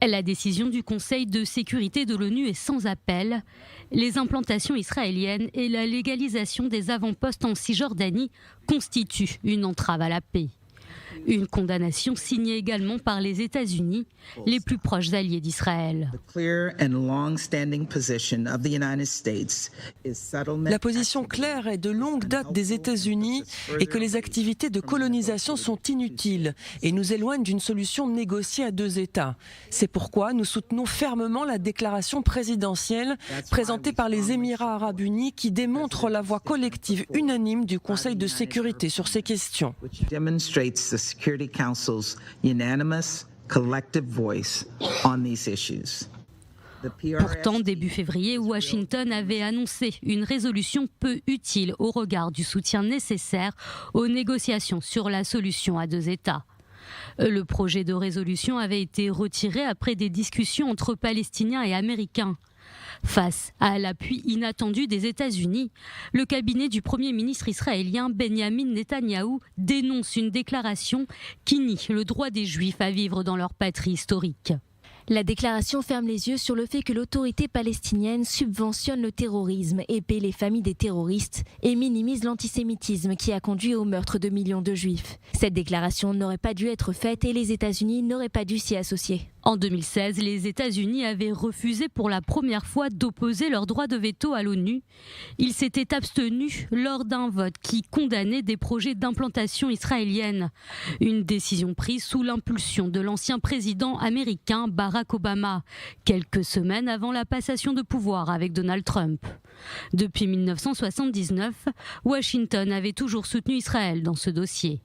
La décision du Conseil de sécurité de l'ONU est sans appel. Les implantations israéliennes et la légalisation des avant-postes en Cisjordanie constituent une entrave à la paix. Une condamnation signée également par les États-Unis, les plus proches alliés d'Israël. La position claire et de longue date des États-Unis est que les activités de colonisation sont inutiles et nous éloignent d'une solution négociée à deux États. C'est pourquoi nous soutenons fermement la déclaration présidentielle présentée par les Émirats arabes unis qui démontre la voix collective unanime du Conseil de sécurité sur ces questions. Security Council's unanimous collective voice on these issues. Pourtant, début février, Washington avait annoncé une résolution peu utile au regard du soutien nécessaire aux négociations sur la solution à deux États. Le projet de résolution avait été retiré après des discussions entre Palestiniens et Américains. Face à l'appui inattendu des États-Unis, le cabinet du Premier ministre israélien Benjamin Netanyahou dénonce une déclaration qui nie le droit des Juifs à vivre dans leur patrie historique. La déclaration ferme les yeux sur le fait que l'autorité palestinienne subventionne le terrorisme et paie les familles des terroristes et minimise l'antisémitisme qui a conduit au meurtre de millions de Juifs. Cette déclaration n'aurait pas dû être faite et les États-Unis n'auraient pas dû s'y associer. En 2016, les États-Unis avaient refusé pour la première fois d'opposer leur droit de veto à l'ONU. Ils s'étaient abstenus lors d'un vote qui condamnait des projets d'implantation israélienne. Une décision prise sous l'impulsion de l'ancien président américain Barack Obama, quelques semaines avant la passation de pouvoir avec Donald Trump. Depuis 1979, Washington avait toujours soutenu Israël dans ce dossier.